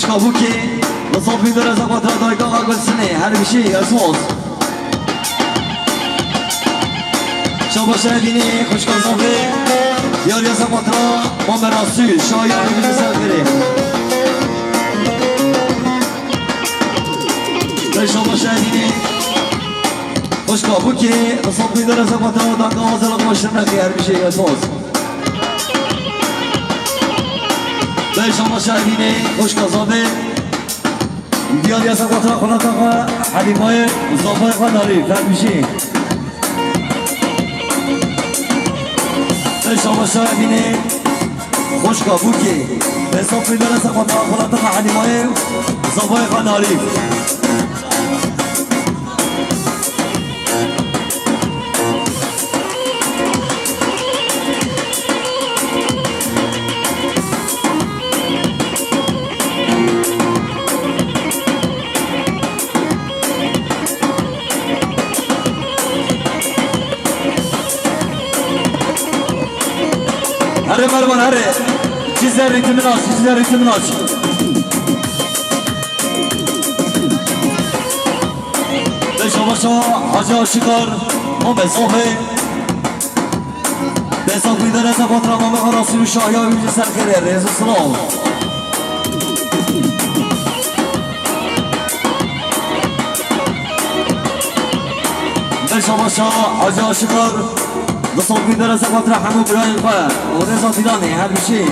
خوش کابوکی نصابی در از اقوات را دایگاه اقبل سنه هر بشی اسموز شابا شهدینی خوش کازابی یاری از اقوات را ما مراسول شاید بگیم سر کریم شابا شهدینی خوش کابوکی نصابی در از اقوات را دایگاه اقبل سنه هر بشی اسموز به شما شهدینه خوش کازابه بیادی از اقوات را خونت آقا حلیمای مصطفای خاناری فرد میشی به شما شهدینه خوش کابوکی به صفی در از اقوات را خونت آقا حلیمای مصطفای خاناری هره مرمان هره چیزر ریتمین آس چیزر ریتمین آس به شما شما حاجی آشکار ما به صافه به صافه در از اقوات را ما به خراسی و شاهی ها بیجه سر کرده ریز سلام به شما شما حاجی آشکار نصابی در از اقوات را همو برای خواه و رضا دیدانه هر بشی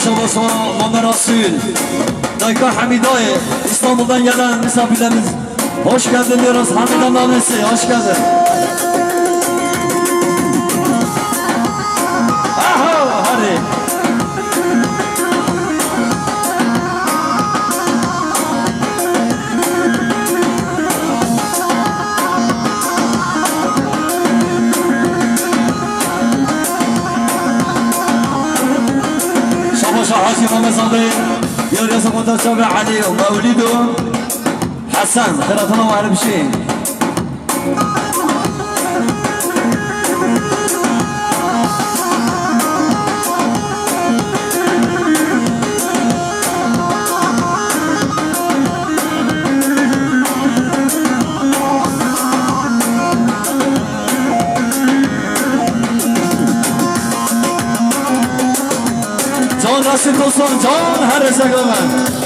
شما شما ما مراسول دایگاه حمیدای İstanbul'dan gelen misafirlerimiz hoş geldin diyoruz. Hamidan annesi hoş geldin. Aha hadi. حاجي محمد صابر يا رياض قطر شابع علي ومولده حسن ثلاثة وعلى بشي Nasip olsun can her esegemen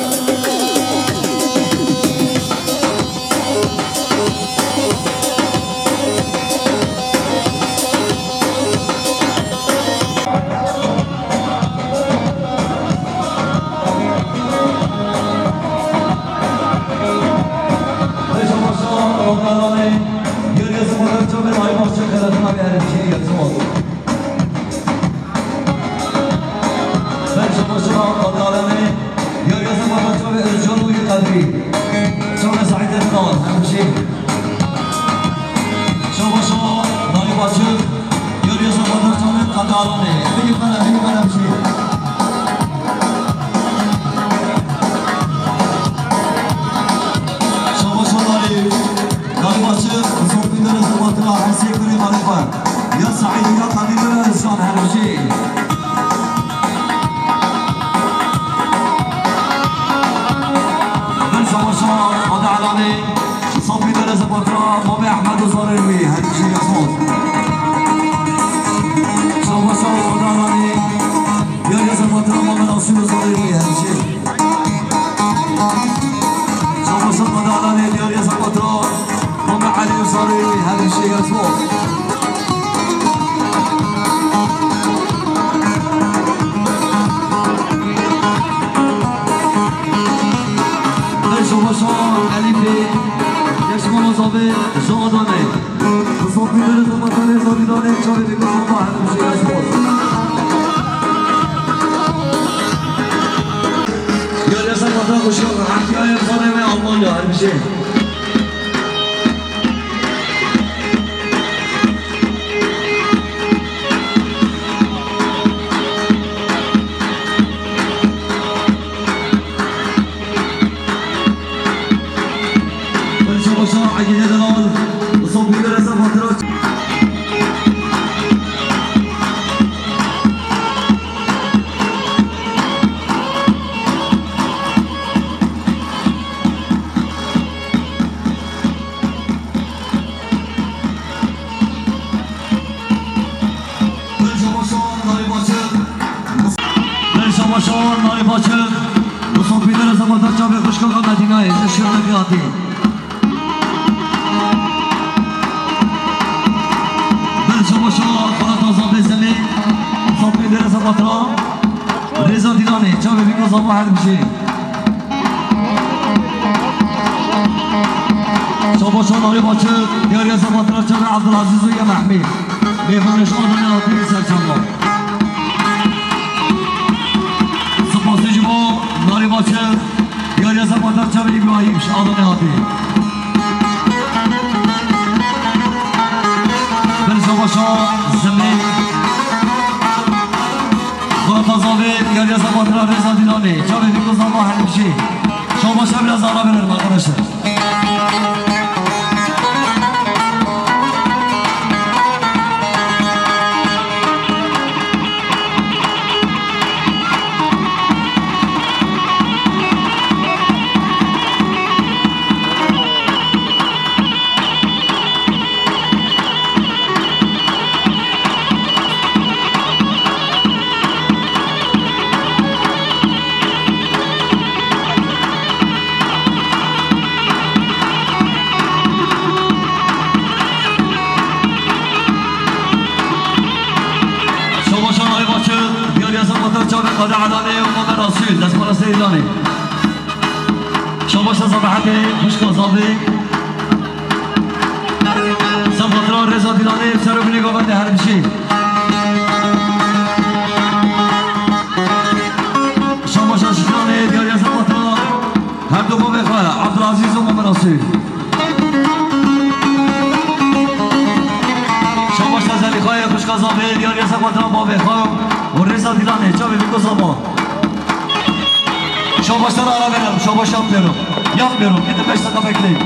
يا سعيد يا قديم الانسان هرجي من سواشا هذا علاني صافي درس بطرا مامي احمد الزاريوي هرجي يا صوت سواشا هذا علاني يا رياض بطرا مامي ناصر الزاريوي هرجي سواشا هذا علاني يا رياض بطرا مامي علي الزاريوي هرجي يا صوت جاندانه تصافی در زمانه زادیدانه چاوی بگذار با هر میشه از باز یاری از اقوات را خوشی حقی های افزانه و آلمان مالي هر بشي عقيدة دلال وصوبي درسة فترات شماشان ناری باچه وصوبي درسة فترات جابي خوشکل مدینه تشکر نکیاتی شما خانه تازه بزنی صافی درس بطرا رضا دیلانی چا ببین که زمان حل میشه شما شاناری باچه دیاری از بطرا چا به عبدالعزیز و یه محمید میفانش آدمی آتی سرچنبا سپاسی جبا ناری باچه دیاری از بطرا چا به ابراهیمش آدمی آتی شما زمین خانه تازاوی دیگری از بطرا رضا دیلانی چا ببین که زمان حل میشه شما شبیل از آرا برن مقارشه قد علاني ومن رسول دست مرسي إلاني شباش صباحتي مشكل صابي سنفتران رزا ديلاني بسرو بني قوانده هر بشي شباش شكراني دياري سنفتران هر دو بابي خواه عبدالعزيز ومن رسول شباش نزلی خواه مشكل صابي دياري سنفتران بابي خواه ورزا دیلانه چا ببین که زمان شاباشتر آرا برم شاباش yapmıyorum gidip 5 dakika bekleyin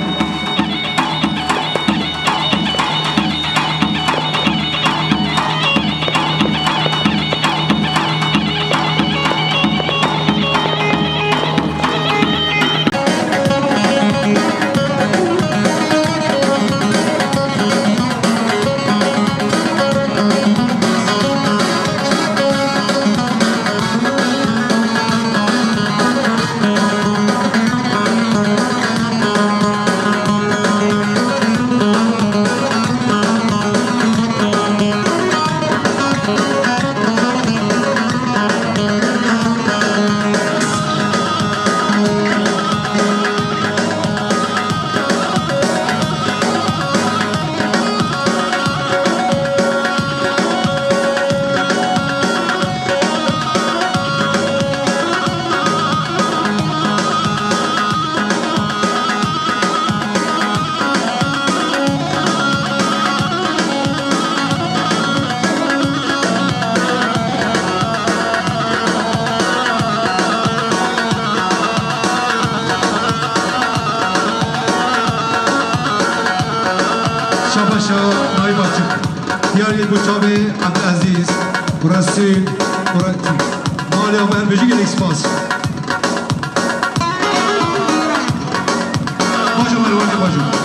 دیاری گوشاب عبدالعزیز رسول قرآنی مالی آمر بجیگ الاکسپاس باجو مروانی باجو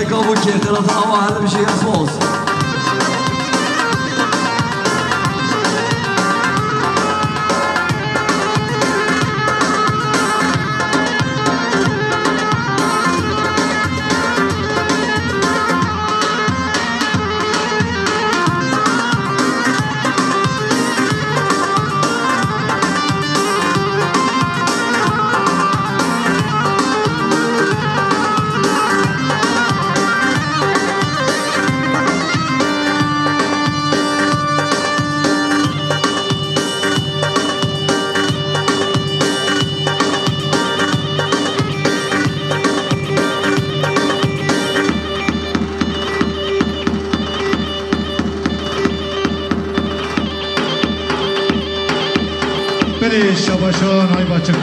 كابو كيرتنا طاوة هذا بشي اسموس بله شباشان های بچه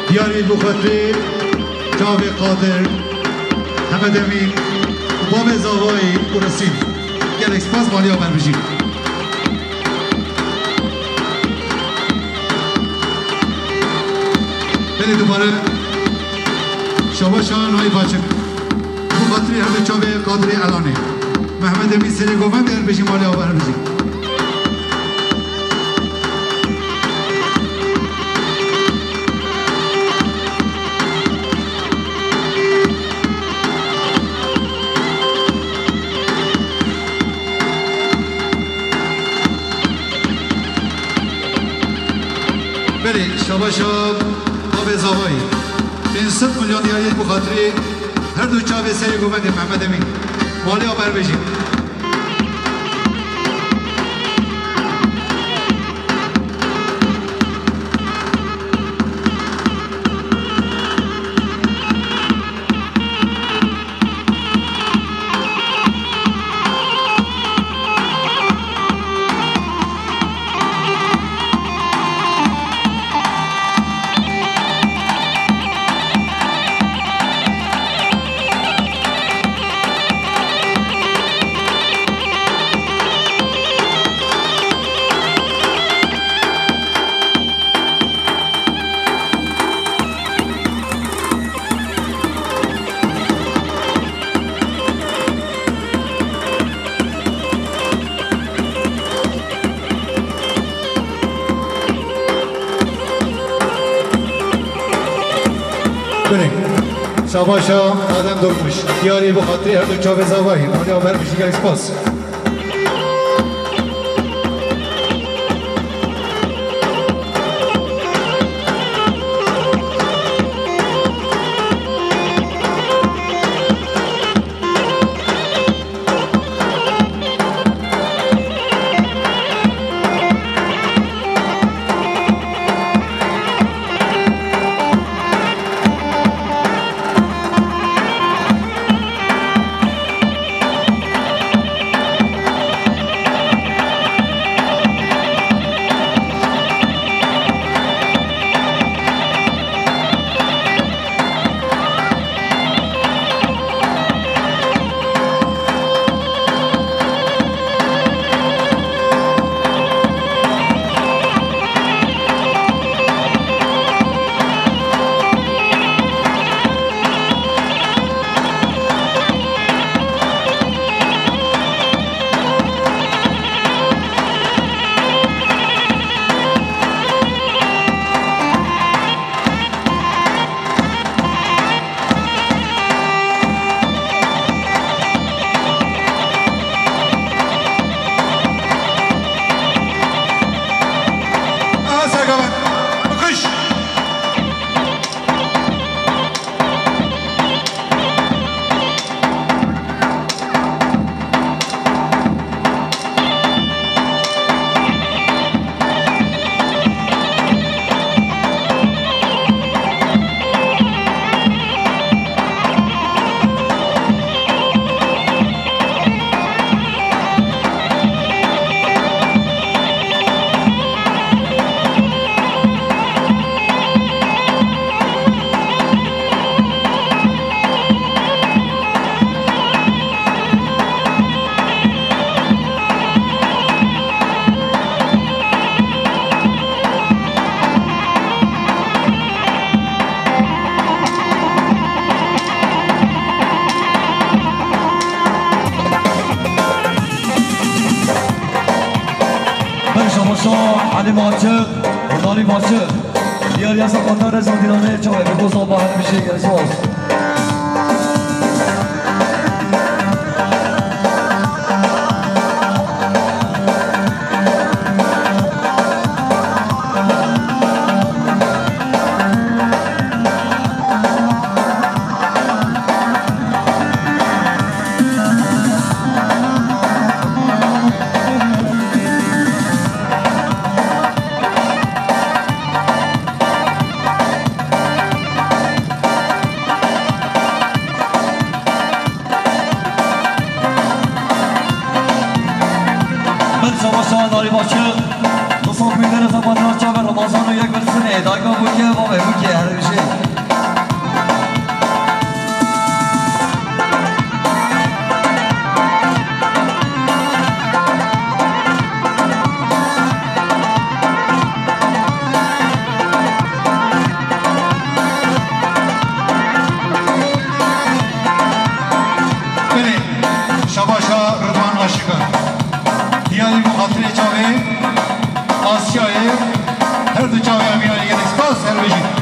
دیاری بخاطری جاوی قادر حمد امین باب زاوایی برسید گل اکسپاس مالی آمر بشید بله دوباره شباشان های بچه بخاطری همه جاوی قادری الانه محمد امین سری گوفن در بشید مالی آمر بشید بله شباشان آب زاوایی 500 میلیون دیاری بخاطری هر دو چاوی سری گوبند محمد امین مالی آبر بشید کنیم شباشا آدم دورمش دیاری بخاطری هر دو چاوه زاوایی مالی آور بشی گل اسپاس شما علی ماچه داری ماچه دیاری از خاطر رزا دیرانه چاوه بگو زابا هر میشه گرس باز داری باشه تصاف میداره زبان را چه به رمضان و یک برسنه دایگاه بوکه بابه بوکه هر بشه بله شباشا رضوان عاشقان دیاری مخاطر چاوه آسیای هر دو چاوه امیرانی گرد اسپاس هر بجید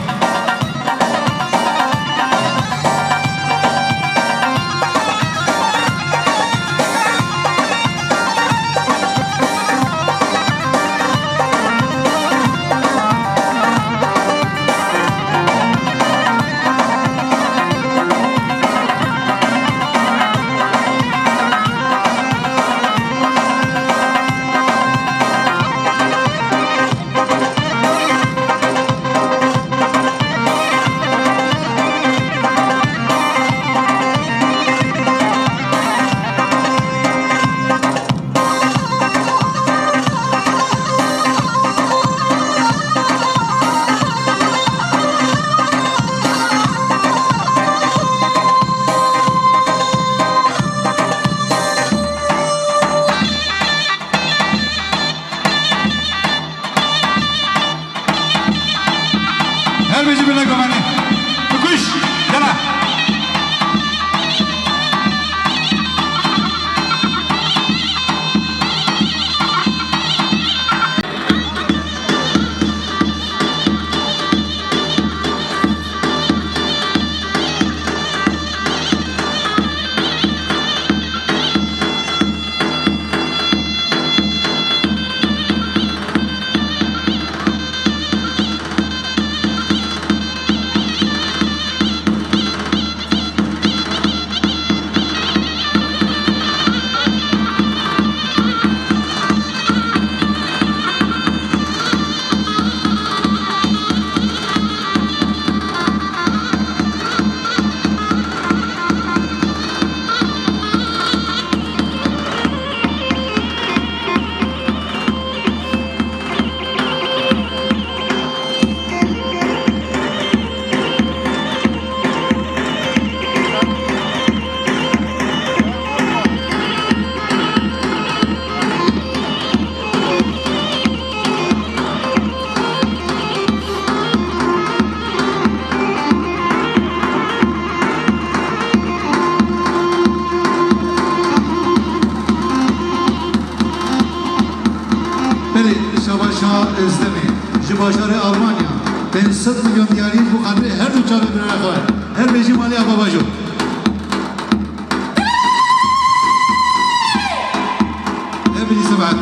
هر بجی بله گمانه بکش یلا بله شباشا ازدمی جباشار آلمانیا 500 میلیون دیاری bu kadri her dü çabuk bir ara koyar. Her beşi mali babacığım. Her biri sebat.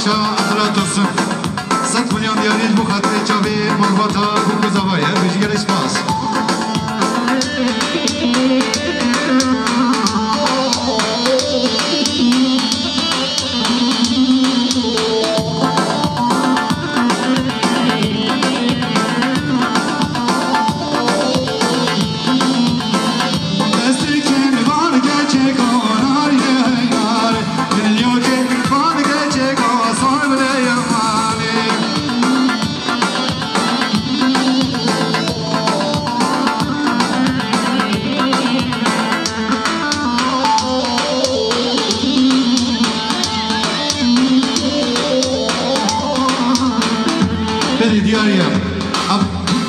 شباشا عبدالله 100 میلیون دیاری بو خاطر چاوی مالباتا بو زوایه بجگر اسپاس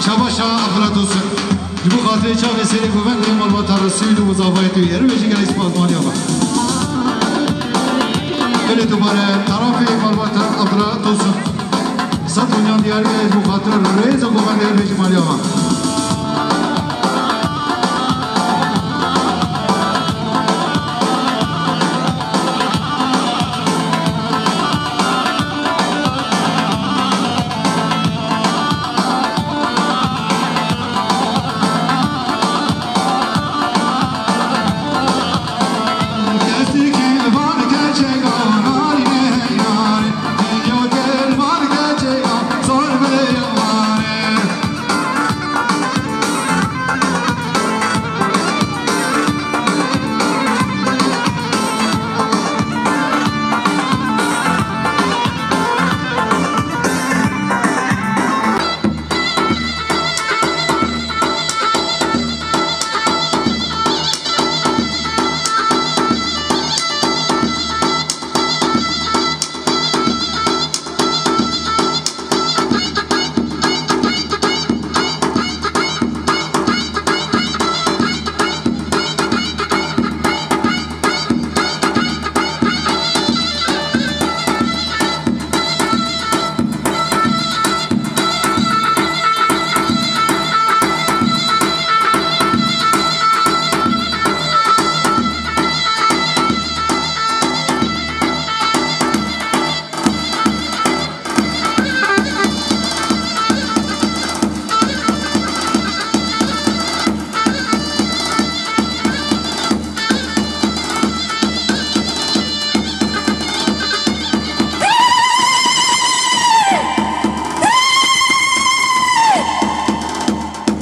شباشا عبدالله جبو خاطر چاوی سری گوند مالباتا رسول و زاوای توی رو بجی گل اسپازمانی آبا بله دوباره طرف مالباتا عبدالله 100 میلیون دیاری جبو خاطر ریز و گوند رو بجی مالی آبا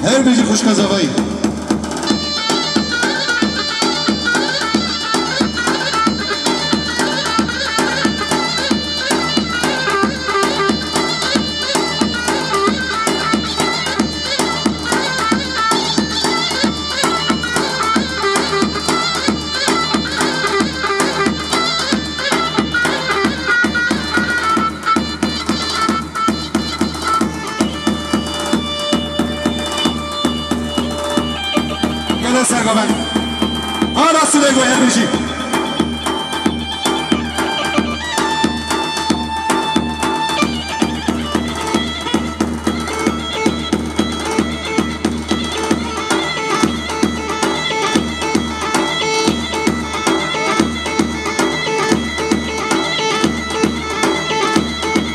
هر بیجی خوشکا زوایی سرگاون راست بگو هر بیجی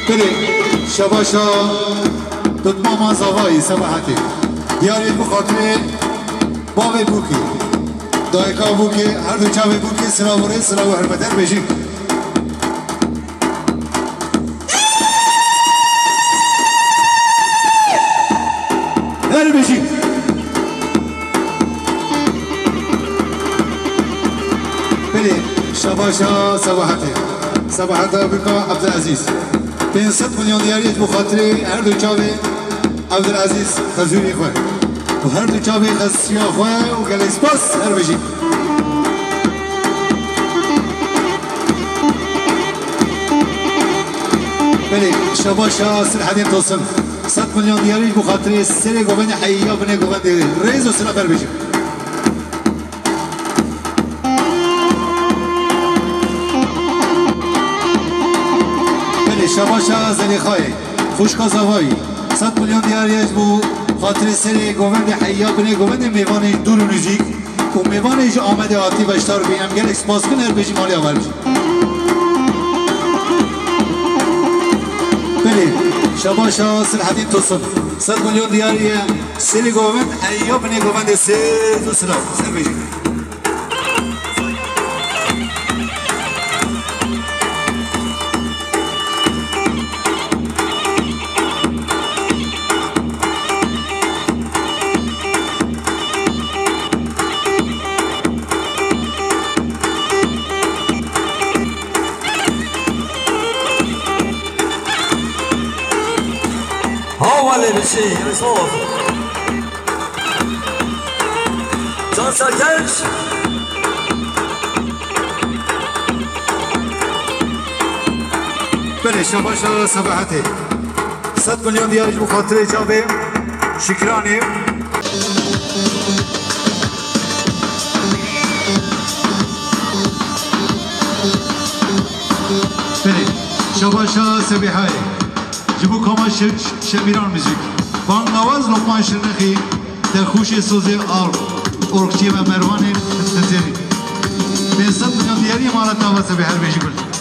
بله شباشا دتماما زوایی سباحتی دیاری بخاطر باوی بوکی دایکا بوکی هر دو چاوی بوکی سراوره سراو هر بدر بشی هر بشی بله شباشا صباحتا بکا عبدالعزیز 500 میلیون دیاری بخاطری هر دو چاوی عبدالعزیز خزونی خواه و هر دو چاوی خسیا خواه و گل اسپاس هر بشی بله شباشا سرحدین توصل 100 میلیون دیاری بخاطری سر گوبند حییا بنه گوبند ریز و سرح بر بشی بله شباشا زلیخای خوشکا زوایی 100 میلیون دیاریش بو خاطر سری گوبند حیا بنه گوبند میوان دور موزیک و میوانش آمده آتی و اشتار بیم گل اکسپاس کنه هر بشی مالی آور بشی بله شباشا سلحدین توصل 100 میلیون دیاریه سری گووند ایوب نی گووند سه دو سلام سر بیجی حواله بشی رسول جان سرکش بله شباشا صباحته 100 میلیون دیارش بخاطر جابه شکرانی بله شباشا سبیحای جبو کاما شمیران میزیک بانگاواز لقمان شرنخی در خوش سوزی ارکچی و مروان تزیری به 100 میلیون دیاری مالتا و سبیحر بیجی کن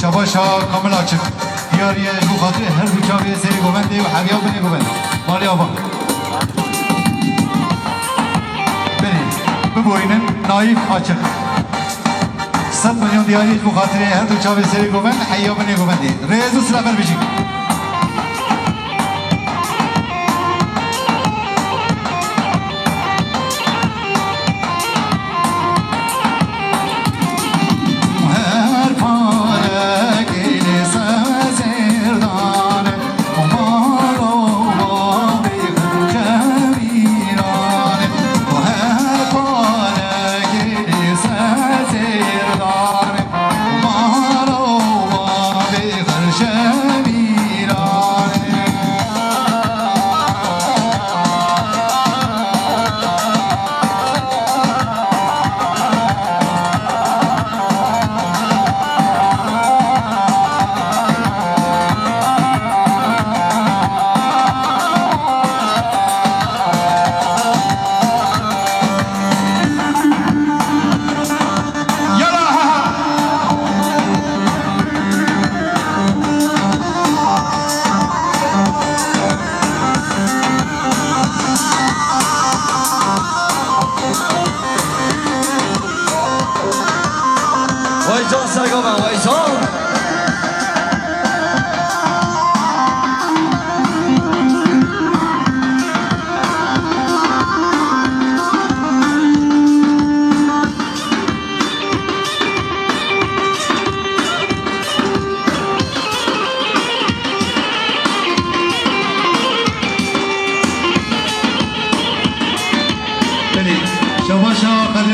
شباشا کامل آچک دیاریه رو خاطر هر بچاوی سری گوونده و حبیاب بینه گوونده مالی آبا بینه ببوینن نایف آچک 100 میلیون دیاریه رو خاطر هر بچاوی سری گوونده حیاب بینه گوونده ریز و سلافر بشید شبی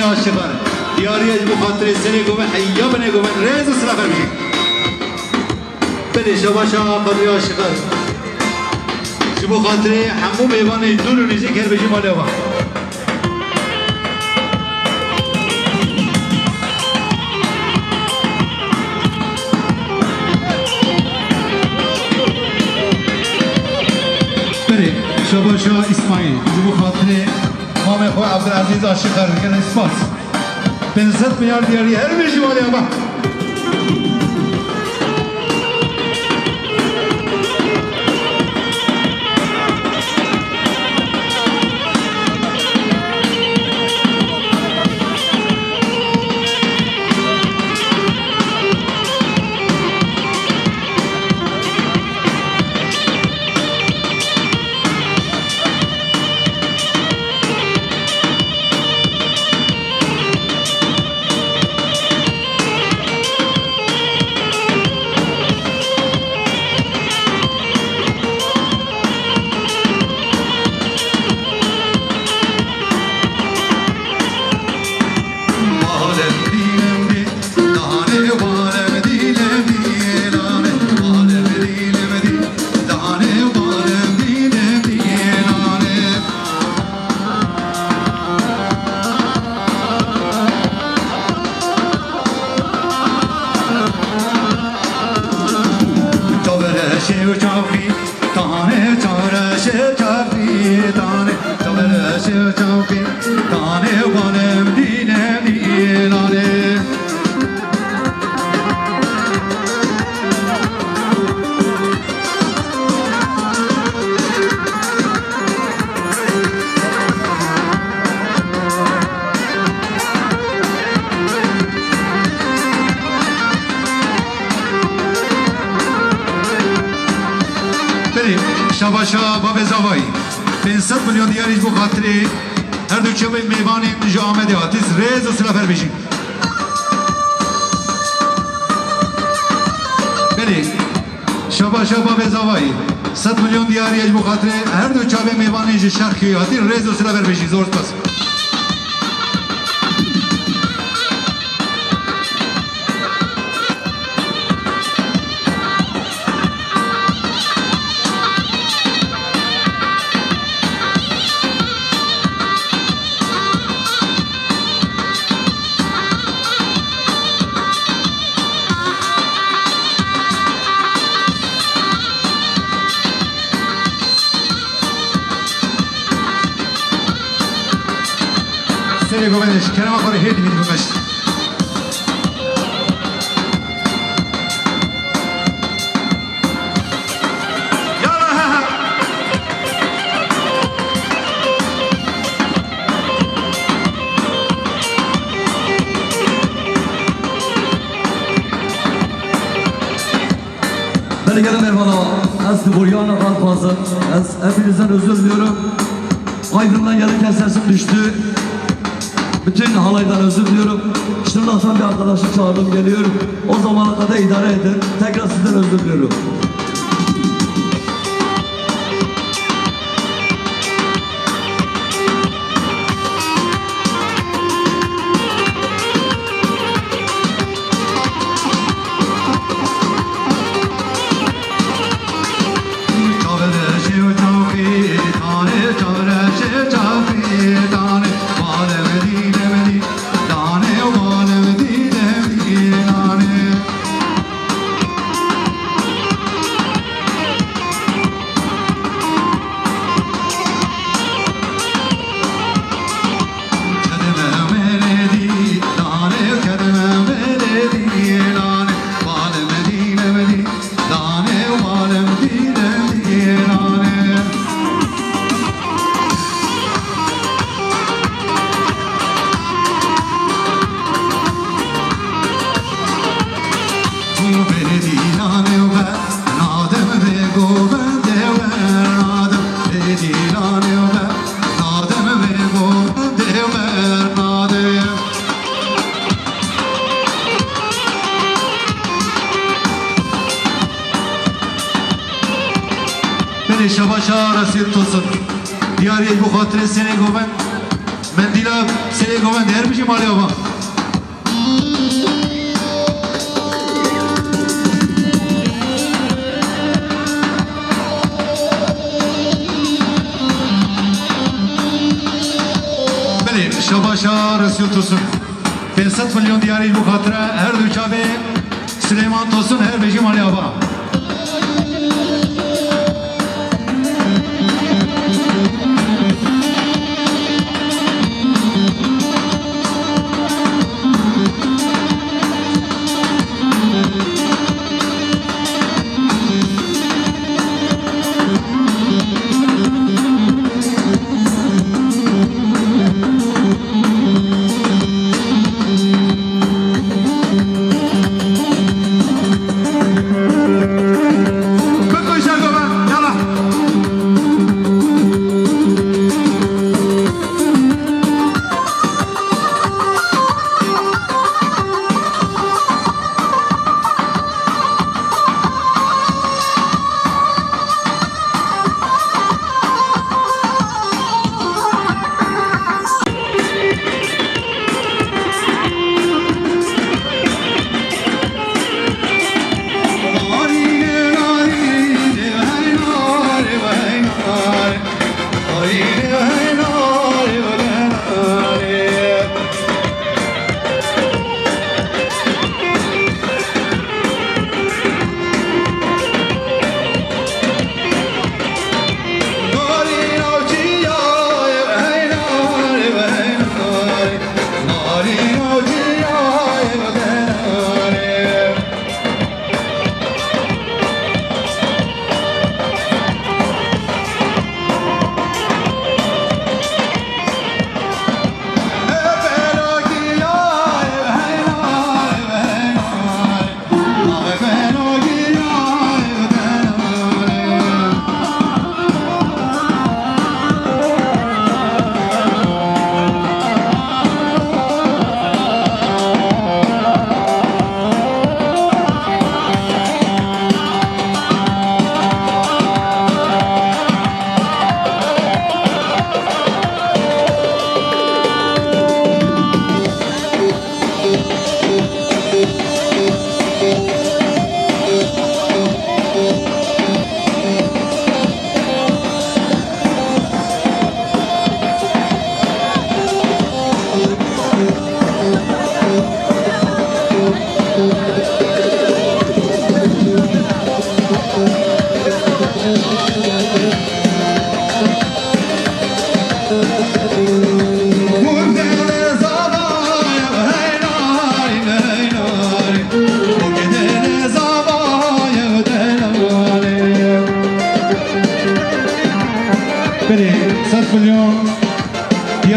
عاشقان دیاری از بخاطر سنی گومن حیا بنه گومن ریز و سلافر بشید بله شباشا قدری عاشقان چه بخاطر همو میوان دور و ریزی کر بشید مالی آبا بله شباشا اسماعیل چه بخاطر مام خو عبدالعزیز عاشقان کن اسپاس 500 میلیارد دیاری هر بشید مالی آبا شباشا باب زوایی 500 میلیون دیاریش بو خاطری هر دو چه میوان اینجا آمده آتیز ریز و سلافر بشین بله شباشا باب زوایی 100 میلیون دیاریش بو خاطری هر دو چه میوان اینجا شرخی آتیز ریز و سلافر بشین زورت پس سری گومنش کرم آخوری هیدی میدی گومشت Beni gelin Erman'a, az Buryana kalkmasın, az hepinizden özür diliyorum. Aydın'dan gelirken sesim düştü. Bütün halaydan özür diliyorum. Şırnak'tan bir arkadaşı çağırdım geliyor. O zamana kadar idare edin. Tekrar sizden özür diliyorum. شباشا رسید توسن دیاری بخاطر سنه گوبن من دیدم سری گومن در میشه مالی آبا بله شباشا رسول توسون 500 میلیون دیاری بو خاطره هر دو چاوه سلیمان توسون هر بیشی مالی آبا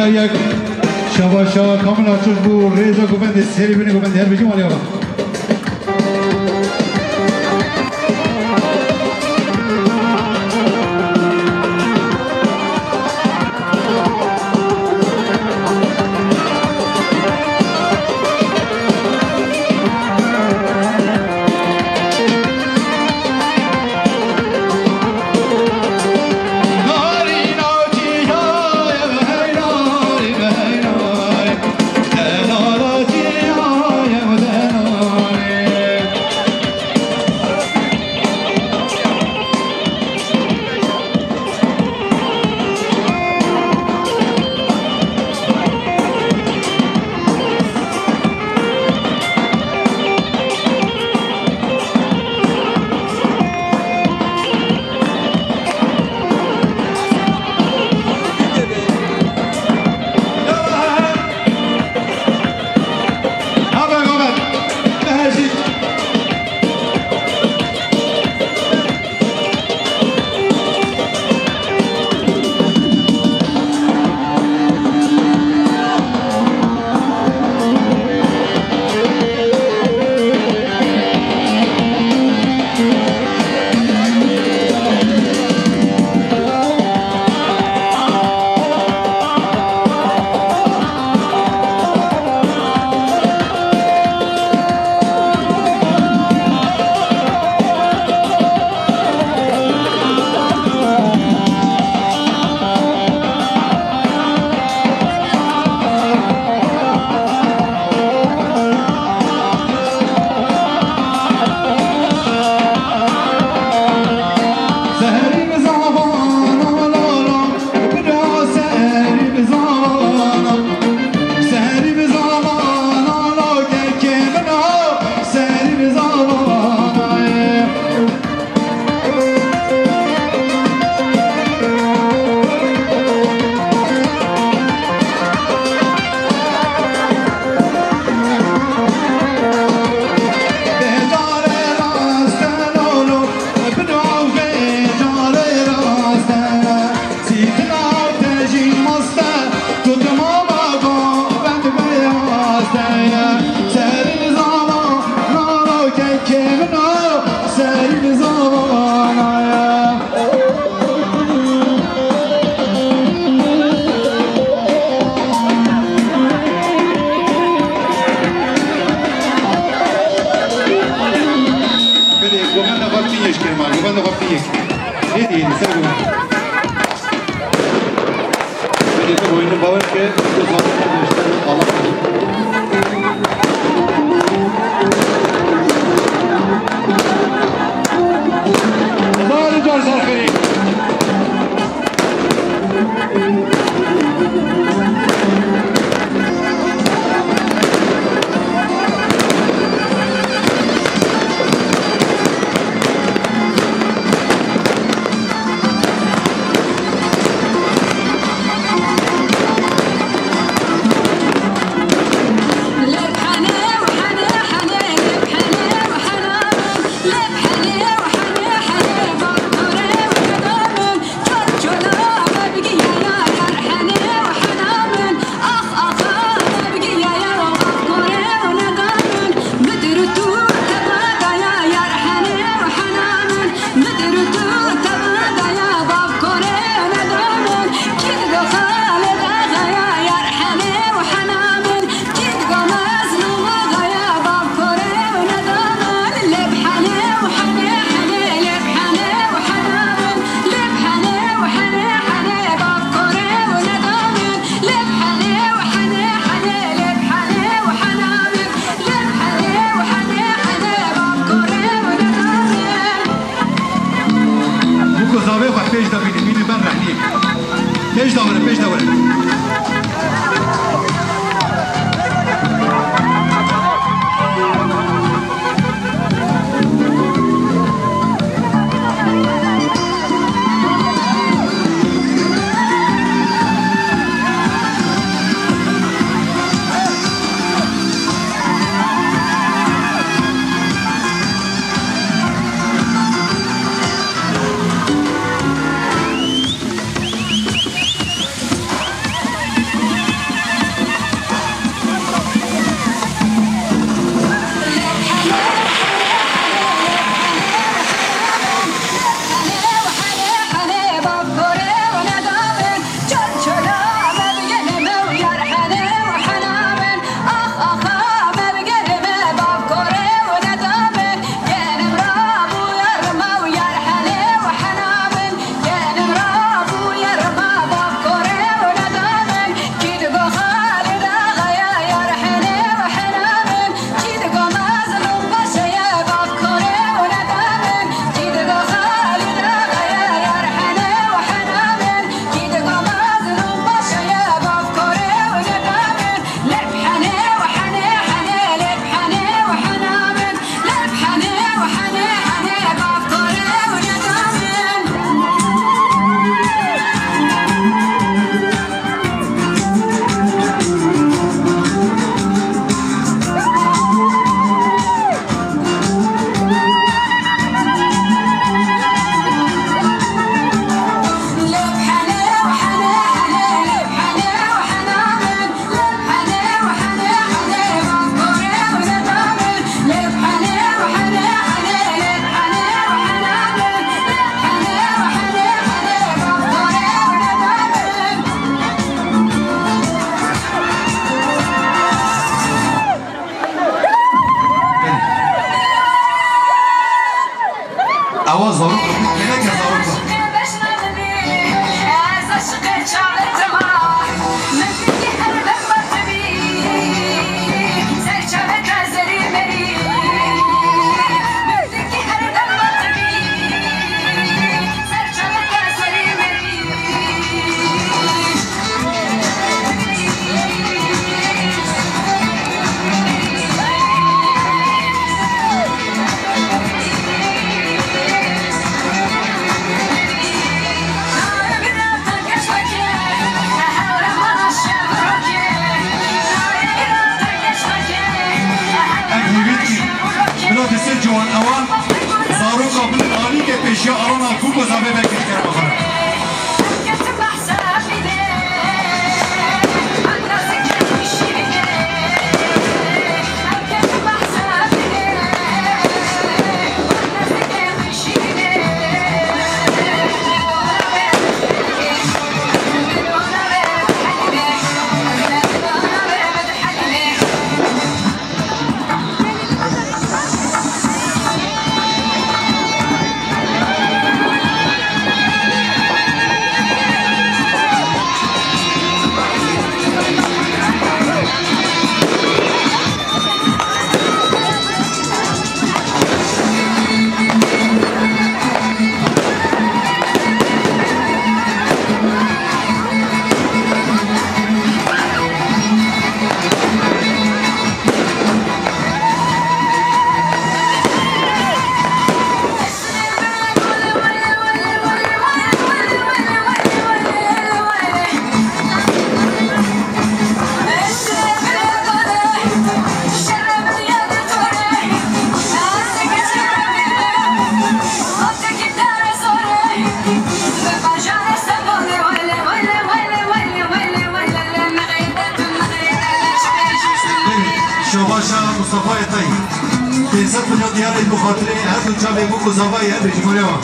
یک شباشا کامل آچوش بو ریزا گوبند سری بینی گوبند هر بجی مالی آقا خیلی سر من بدید boynu باور که تو زادن داشته Allah Doğru George Alfred. پیش دوره شاباشا مصطفى طيب 500 مليون ديال بخاطر هادو جابي بوكو زوايا بجمهوريه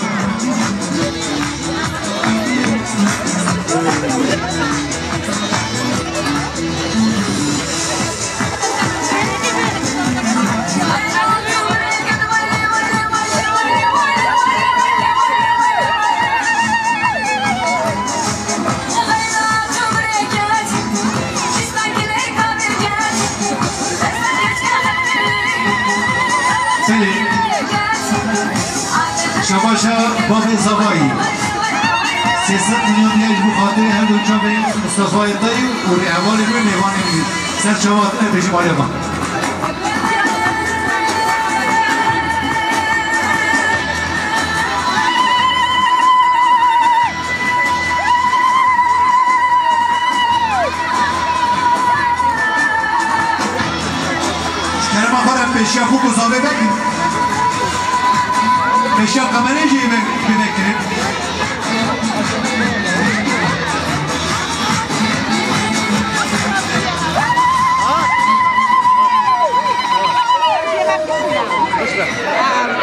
شباشا بابي زواي 300 مليون ديال بخاطر هادو جابي مصطفى طيب ورعوان من نيوان سر شوات بجمهوريه كلام آخر پیشیا خوب گذابه بکن پیشیا قمره جیه بکن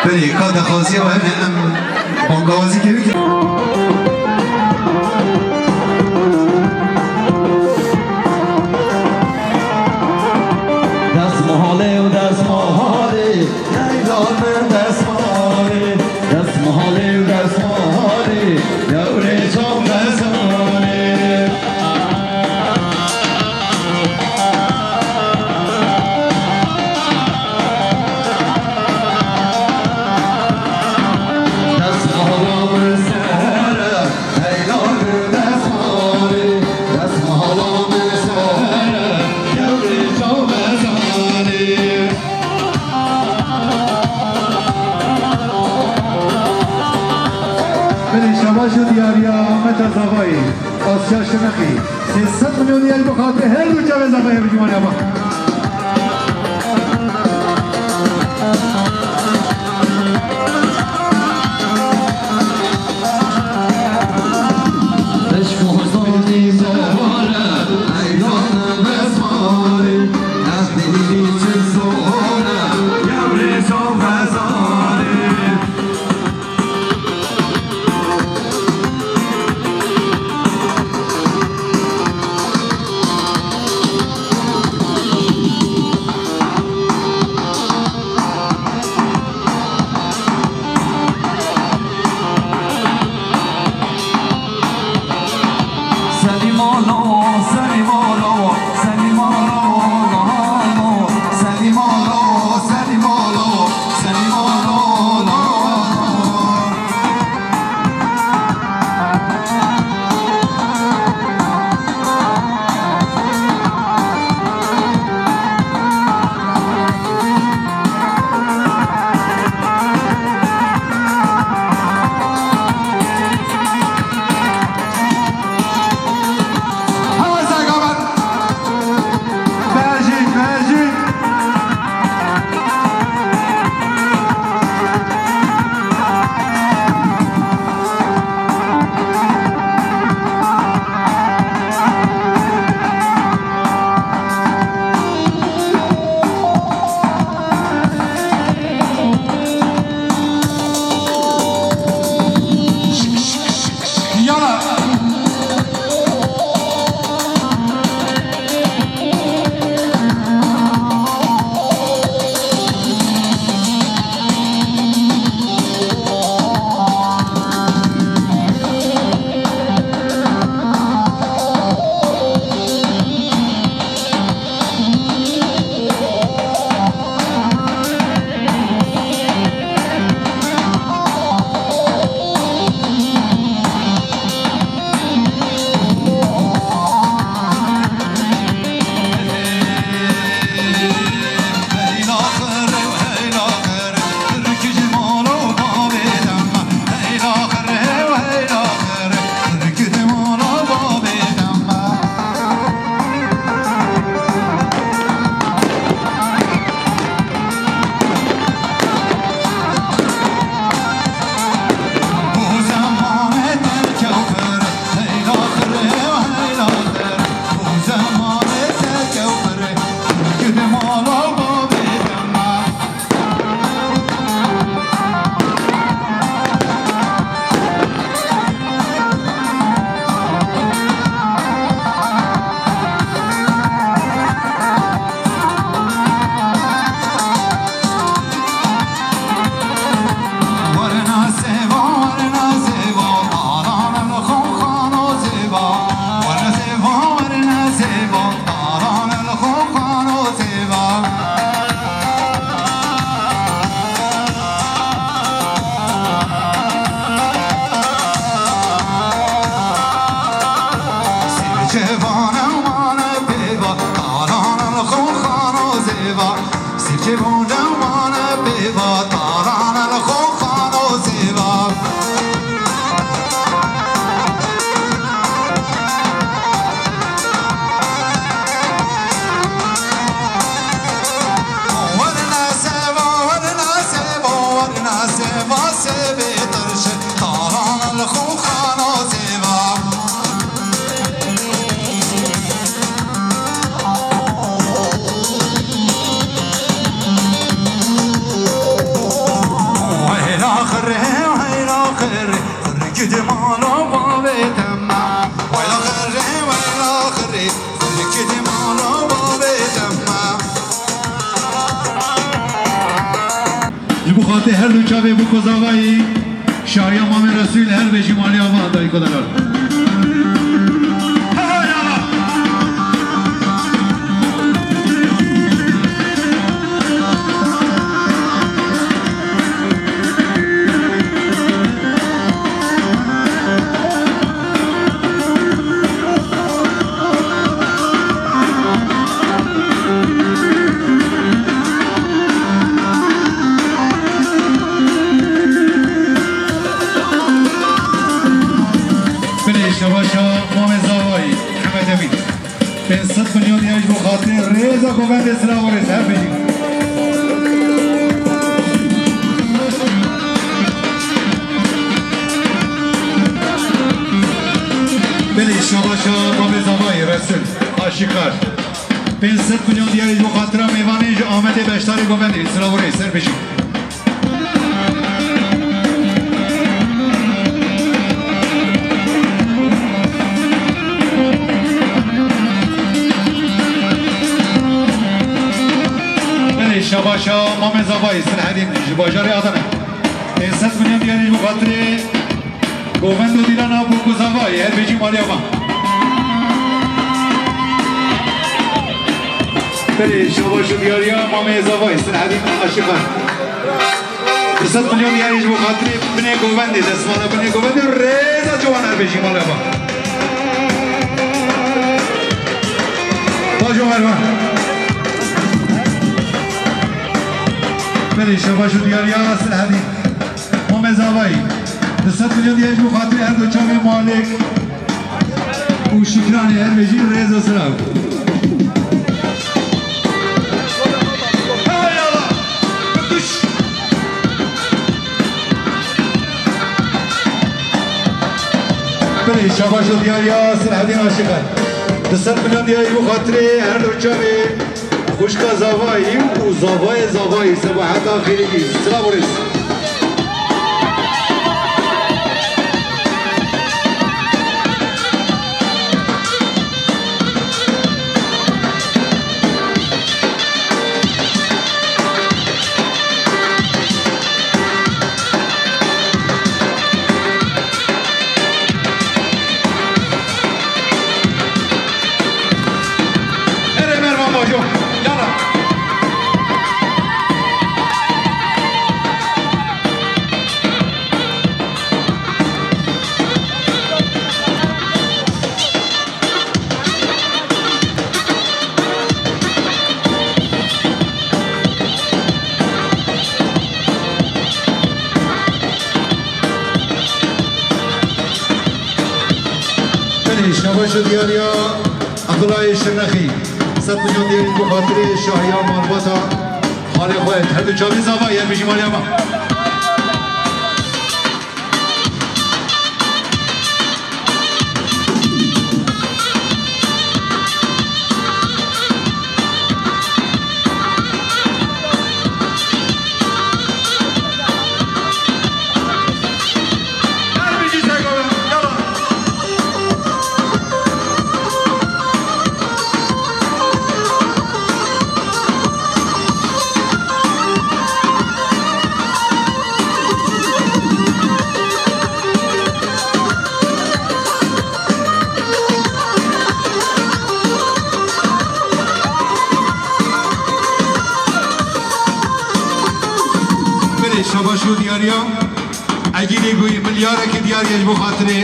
بلی کاد خوازی و هم بانگوازی که بکن شباشو دیاریا متا زوایی آسیا شنخی 300 میلیون ديال بخاطر هل دو جاوه زوایی بجمانی اما جبون مان بیوا تاران الخوخان و زیبا ورنا سیبا سیبی ترش تاران الخوخان و زیبا Gidi mala babetemma Vayla kırri Gidi mala babetemma Bu خاطر her lucha ve bu kozavayı Şahya Muhammed Resul her ve Cimali Ava adayı kadarlar. شباشا محمد زاوایی حمد امین 500 میلیون یاج bu خاطر رضا گوبند اسلام و رضا بجی بله شباشا محمد زاوایی رسول آشکار 500 میلیون یاج bu خاطر میوانیج آمد بشتاری گوبند اسلام و رضا بجی شباشا محمد زاوایی سرحدین باجار آدمه 500 میلیون دیگه بخاطر گووند و دیلان ابو زاوایی هر بیجی مالی آما بله شباشا دیاریا محمد زاوایی سرحدین آشقان 500 میلیون دیگه بخاطر بنی گووند دستمالا بنی گووند رضا جوان هر بیجی مالی آما باجو مروان بله شباشو دیاری آسل حدید محمد زاوایی 200 میلیون دیگه bu خاطر هر دو چاوی مالک او شکرانی هر بجی رضا سراو بله شباشو دیاری آسل حدید عاشقان 200 میلیون دیگه bu خاطر هر دو چاوی خوشکا زاوایی و زاوایی سباحت آخری سلام ورس شباشو دیاریا عبدالله شرنخی 100 میلیون دیاری bu خاطر شاهیا مالباتا حال خواهد هر دو چاوی زاوایی هر بیشی مالی اما شباشو دیاریا اگه نگوی ملیاره که دیاریش بخاطره